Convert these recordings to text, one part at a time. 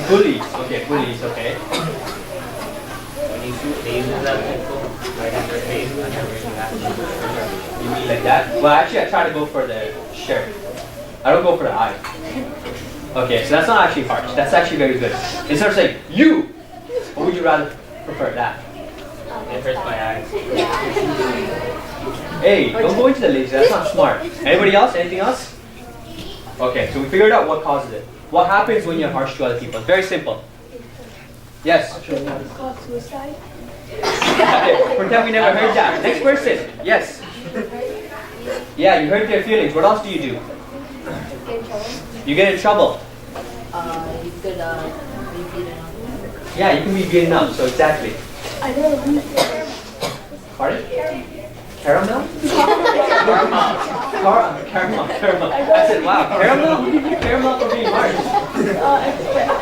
Bullies. Okay, bullies. Okay. When you shoot lasers at people right in their face, whenever you have to. You mean like that? Well, actually, I try to go for the shirt. I don't go for the eye. Okay, so that's not actually harsh. That's actually very good. Instead of saying you, what would you rather prefer that? It hurts my eyes. Hey, don't go into the laser. That's not smart. Anybody else? Anything else? Okay, so we figured out what causes it. What happens when you're harsh to other people? It's very simple. Yes. It's called suicide. Okay, pretend we never heard that. Next person. Yes. Yeah, you hurt their feelings. What else do you do? Get in trouble. You get in trouble. You could be beaten up. Yeah, you can be beaten up. So exactly. I know. Pardon? Caramel? Caramel. I said, wow, caramel? Caramel for being harsh.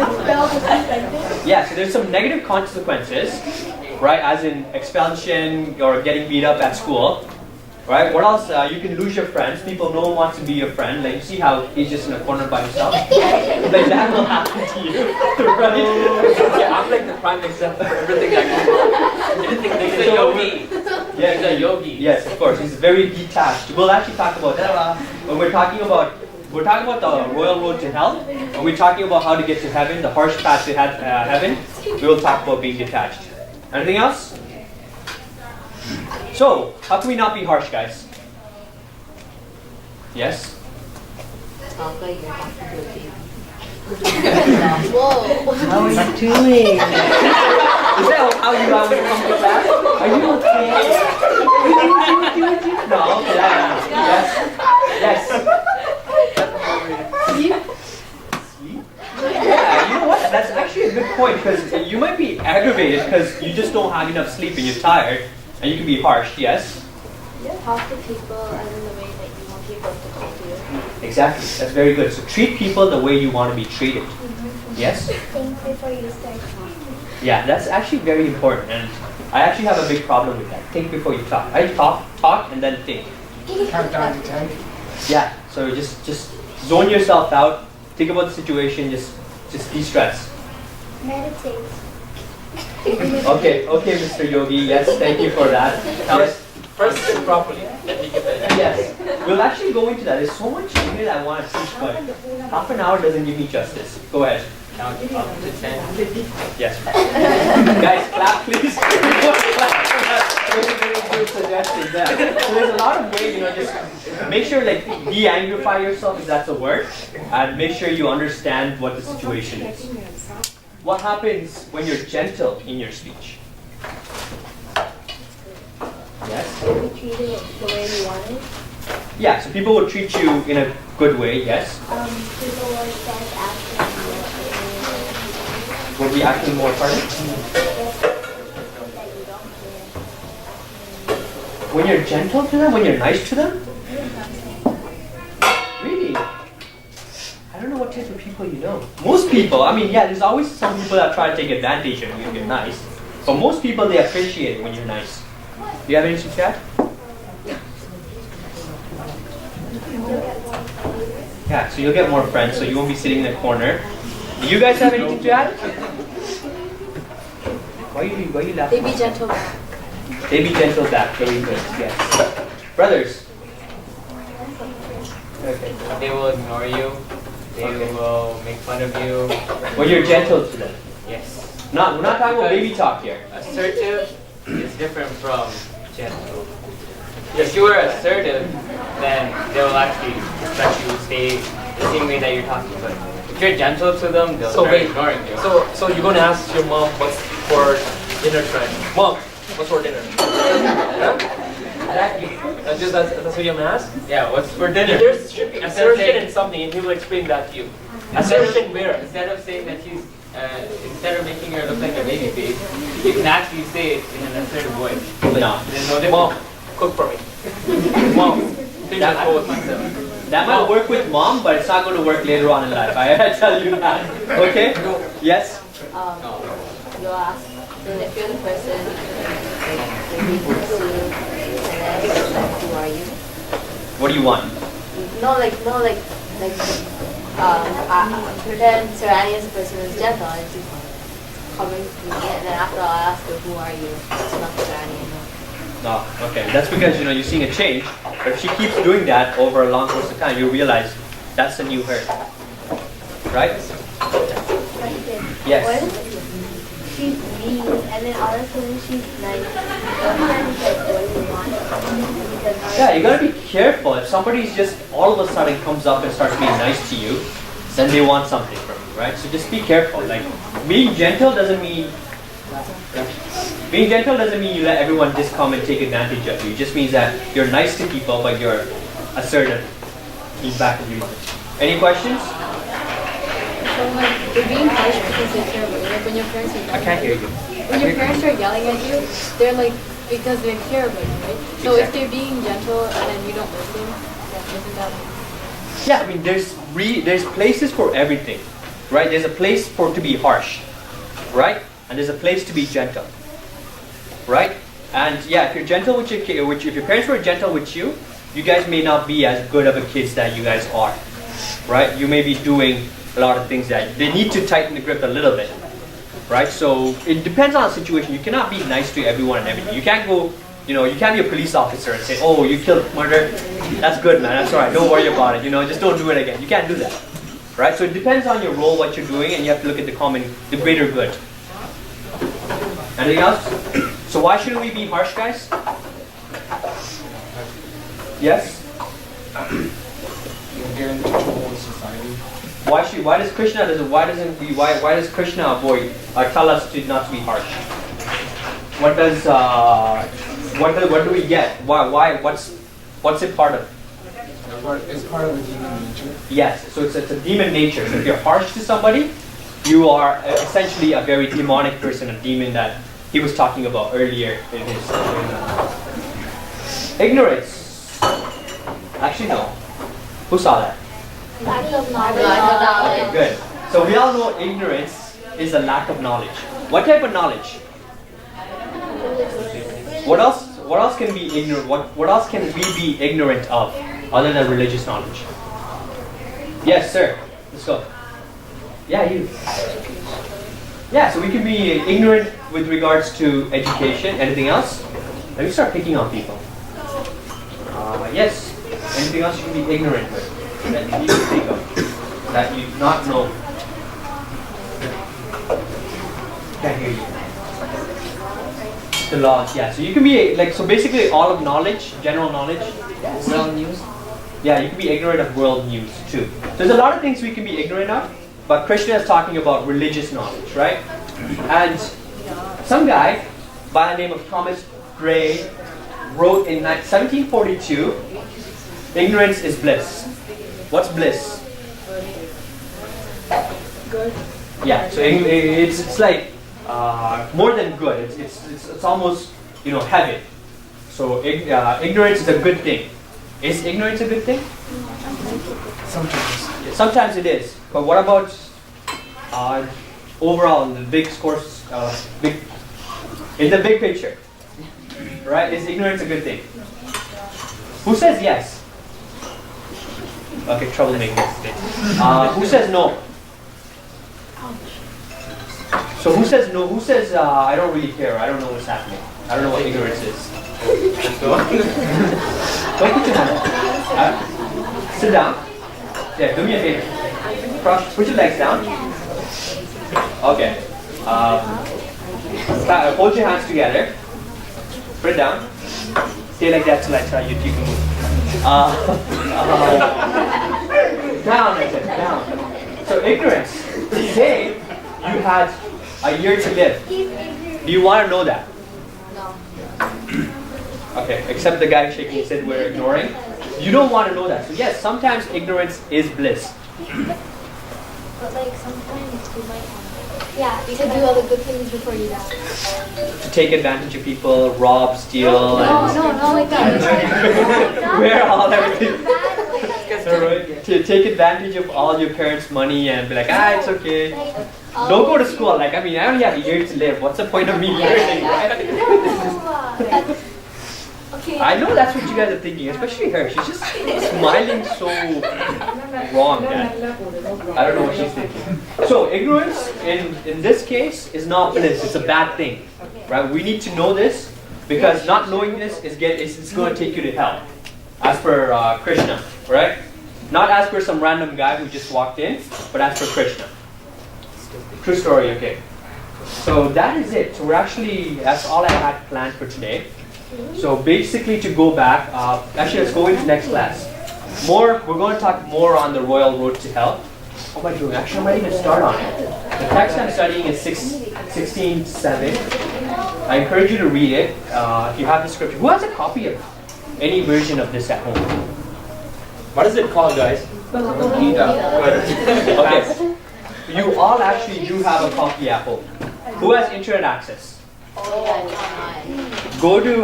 Expelled or suspended. Yeah, so there's some negative consequences, right? As in expulsion or getting beat up at school, right? What else? You can lose your friends. People, no one wants to be your friend. Like, you see how he's just in a corner by himself? Like, that will happen to you, right? Yeah, I'm like the prime example of everything that He's a yogi. Yeah, He's a yogi. Yes, of course. He's very detached. We'll actually talk about that. When we're talking about the royal road to hell. When we're talking about how to get to heaven, the harsh path to heaven, we will talk about being detached. Anything else? So, how can we not be harsh, guys? Yes? Talk like you're talking to a baby. Whoa. How are you doing? Is that how you are when you come to class? Are you okay? No, okay, yes. Yes. Sleep? Yeah, you know what? That's actually a good point because you might be aggravated because you just don't have enough sleep and you're tired and you can be harsh, yes? Talk to people in the way that you want people to talk to you. Exactly, that's very good. So treat people the way you want to be treated. Yes? Think before you start talking. Yeah, that's actually very important and I actually have a big problem with that. Think before you talk. I talk and then think. Count down to 10. Yeah, so just zone yourself out, think about the situation, just de-stress. Meditate. Okay, Mr. Yogi, yes, thank you for that. Yes. First sit properly. Then we get the Yes, we'll actually go into that. There's so much in here that I want to teach, but half an hour doesn't give me justice. Go ahead. count up to 10. Yes. Guys, clap please. Very good suggestion there. So there's a lot of ways, just make sure like de-angrify yourself if that's a word, and make sure you understand what the situation is. What happens when you're gentle in your speech? Yes? You treat it the way you want it. Yeah, so people will treat you in a good way, yes? People will start acting Will be acting more pardon? that you don't care. When you're gentle to them, when you're nice to them? Really? I don't know what type of people you know. Most people, there's always some people that try to take advantage of you if you're nice. But most people, they appreciate it when you're nice. Do you have anything to add? Yeah, so you'll get more friends, so you won't be sitting in the corner. Do you guys have anything to add? Why are you laughing? They be gentle back. They be gentle back, very good, yes. Brothers. Okay. They will ignore you. They will make fun of you. When you're gentle to them. Yes. We're not talking about baby talk here. Assertive is different from gentle. If you are assertive, then they will actually expect you to stay the same way that you're talking. But if you're gentle to them, they'll start ignoring you. So you're gonna ask your mom what's for dinner tonight? Mom, what's for dinner? Yeah? Exactly. That's what you're gonna ask? Yeah, what's for dinner? There should be assertion in something, and he will explain that to you. Assertion where? Instead of saying that he's, instead of making her look like a baby face, you can actually say it in an assertive voice. No. There's no difference. Mom, cook for me. Mom, please That- just go with myself. That might work with mom, but it's not going to work later on in life. I tell you that. Okay? Yes? You'll ask, and if you're the person, maybe you and then who are you? What do you want? No, like, pretend Serrani is a person who's gentle and she's coming to me, and then after I'll ask her, who are you? It's not Serrani anymore. Oh, okay. That's because you're seeing a change. But if she keeps doing that over a long course of time, you realize that's the new her. Right? Yes. What if she's mean and then all of a sudden she's nice? Sometimes like, what do you want? Yeah, you gotta be careful. If somebody's just all of a sudden comes up and starts being nice to you, then they want something from you, right? So just be careful. Like being gentle doesn't mean you let everyone just come and take advantage of you. It just means that you're nice to people, but you're assertive. Keep back of your mind. Any questions? So like you're being harsh because they care about you. Like when your parents are yelling I can't at hear you. you. When your parents are yelling at you, they're like because they care about you, right? So if they're being gentle and then you don't listen, isn't that like Yeah, I mean, there's places for everything, right? There's a place for to be harsh, right? And there's a place to be gentle, right? And yeah, if you're gentle with your kid, if your parents were gentle with you, you guys may not be as good of a kids that you guys are, right? You may be doing a lot of things that they need to tighten the grip a little bit, right? So it depends on the situation. You cannot be nice to everyone and everything. You can't go, you can't be a police officer and say, oh, you killed murder. That's good, man. That's all right. Don't worry about it. Just don't do it again. You can't do that, right? So it depends on your role, what you're doing, and you have to look at the greater good. Anything else? So why shouldn't we be harsh, guys? Yes? You'll get into trouble in society. Why does Krishna avoid tell us to not to be harsh? What do we get? Why what's it part of? It's part of the human nature. Yes, so it's a demon nature. So if you're harsh to somebody, you are essentially a very demonic person, a demon that he was talking about earlier in his ignorance. Actually, no. Who saw that? Lack of knowledge. Okay, good. So we all know ignorance is a lack of knowledge. What type of knowledge? What else can be ignorant? What else can we be ignorant of other than religious knowledge? Yes, sir. Let's go. Yeah, you. Yeah, so we can be ignorant with regards to education. Anything else? Let me start picking on people. Yes. Anything else you can be ignorant with that you need to think of that you do not know? Can't hear you. The laws, yeah. So you can be so basically all of knowledge, general knowledge. Yes. World news. Yeah, you can be ignorant of world news too. So there's a lot of things we can be ignorant of, but Krishna is talking about religious knowledge, right? And some guy by the name of Thomas Gray wrote in 1742, ignorance is bliss. What's bliss? good? Yeah, so it's like more than good. It's almost heaven. So ignorance is a good thing. Is ignorance a good thing? Sometimes. Yeah, sometimes it is. But what about overall in the big scores, in the big picture? Right? Is ignorance a good thing? Who says yes? Okay, troublemakers. Who says no? So who says no? Who says I don't really care? I don't know what's happening. I don't know what ignorance is. Don't put your hand up. Sit down. Yeah, do me a favor. Put your legs down. Okay. Hold your hands together. Put it down. Stay like that till I tell you to move. Down, I said, down. So ignorance. Say you had a year to live. Do you want to know that? No. Okay, except the guy shaking his head we're ignoring. You don't want to know that. So yes, sometimes ignorance is bliss. But like sometimes you might have You can do all the good things before you die. To take advantage of people, rob, steal, No, not like that. wear all everything. To take advantage of all your parents' money and be like, it's okay. Don't go to school. Like, I only have a year to live. What's the point of me learning? Right? Okay, I know that's what you guys are thinking, especially her. She's just smiling so wrong, Dad. I don't know what she's thinking. So ignorance in this case is not bliss. It's a bad thing, right? We need to know this because not knowing this is it's going to take you to hell, as per Krishna, right? Not as per some random guy who just walked in, but as per Krishna. True story. Okay. So that is it. So that's all I had planned for today. So basically to go back, actually let's go into next class. We're going to talk more on the royal road to hell. What am I doing? Actually, I'm ready to start on it. The text I'm studying is 16:7. I encourage you to read it. If you have the scripture. Who has a copy of any version of this at home? What is it called, guys? Okay. You all actually do have a copy at home. Who has internet access? Go to,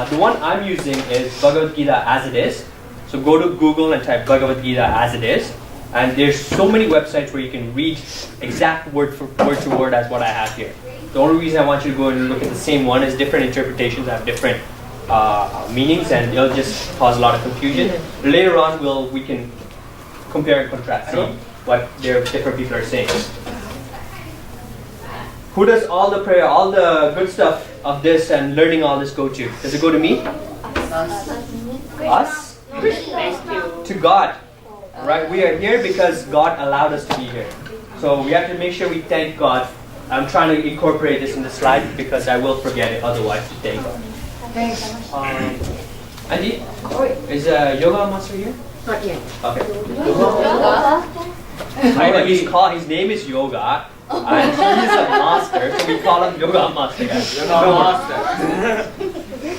the one I'm using is Bhagavad Gita as it is. So go to Google and type Bhagavad Gita as it is. And there's so many websites where you can read exact word to word as what I have here. The only reason I want you to go and look at the same one is different interpretations have different meanings, and it'll just cause a lot of confusion. Later on, we can compare and contrast, see what different people are saying. Who does all the prayer, all the good stuff of this and learning all this go to? Does it go to me? Us? To God. Right? We are here because God allowed us to be here. So we have to make sure we thank God. I'm trying to incorporate this in the slide because I will forget it otherwise to thank God. Andy, is Yoga Master here? Not yet. Okay. His name is Yoga, and he's a master, so we call him Yoga Master.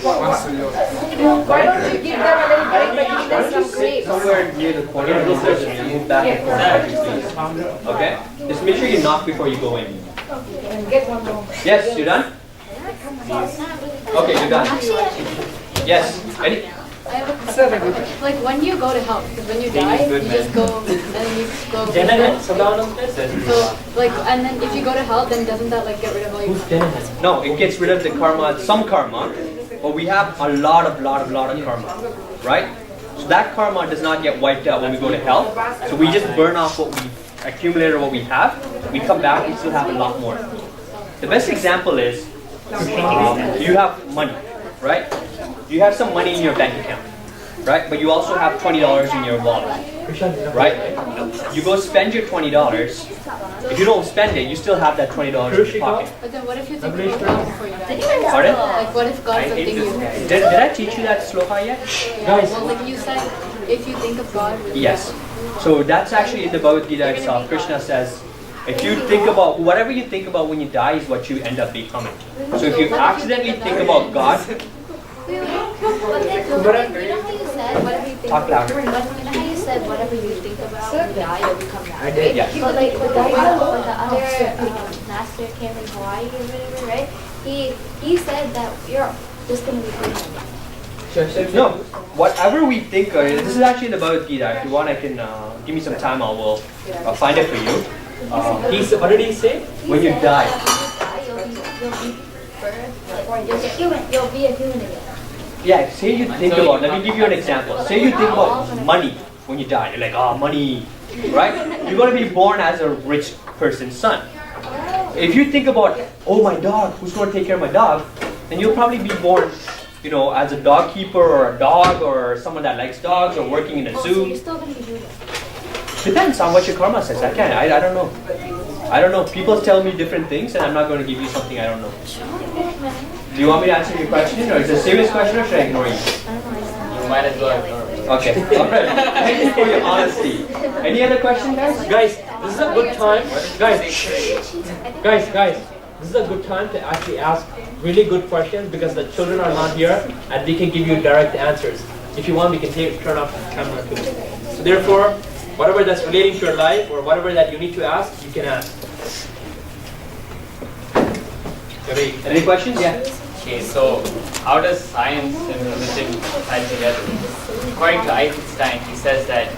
Master Yoga. Why don't you give them a little break by giving them some grapes? Somewhere near the corner of this session, you move back and forth. Okay? Just make sure you knock before you go in. Get one more. Yes, you done? Okay, you're done. Yes. Ready? I have a question. Like when you go to hell, because when you die, you just go and then you go. So like, and then if you go to hell, then doesn't that like get rid of all your karma? No, it gets rid of the karma, some karma, but we have a lot of karma, right? So that karma does not get wiped out when we go to hell. So we just burn off what we accumulated, what we have. We come back, we still have a lot more. The best example is you have money, right? You have some money in your bank account, right? But you also have $20 in your wallet, right? You go spend your $20. If you don't spend it, you still have that $20 in your pocket. But then what if you think about God before you die? Pardon? Like what if God's something you? Did I teach you that sloka yet? Guys. Well, like you said, if you think of God. Yes. So that's actually in the Bhagavad Gita itself. Krishna says, if you think about, whatever you think about when you die is what you end up becoming. So if you accidentally think about God, talk louder. You know how you said whatever you think about when you die, you'll become that, right? Yeah. But like the guy, the other master came from Hawaii or whatever, right? He said that you're just going to become that. No, whatever we think, this is actually in the Bhagavad Gita. If you want, I can give me some time. I'll find it for you. What did he say? When you die. You'll be a human again. Yeah, say you think about, let me give you an example. Say you think about money when you die. You're like, oh, money, right? You're going to be born as a rich person's son. If you think about, oh, my dog, who's going to take care of my dog? Then you'll probably be born, as a dog keeper or a dog or someone that likes dogs or working in a zoo. So you're still going to be doing it. Depends on what your karma says. I don't know. I don't know. People tell me different things and I'm not going to give you something I don't know. Do you want me to answer your question, or is it a serious question, or should I ignore you? You might as well ignore me. Okay, alright. Thank you for your honesty. Any other question, guys? Guys, this is a good time. Guys, this is a good time to actually ask really good questions because the children are not here and we can give you direct answers. If you want, we can turn off the camera too. So therefore, whatever that's relating to your life or whatever that you need to ask, you can ask. Any questions? Yeah. Okay, so how does science and religion tie together? According to Einstein, he says that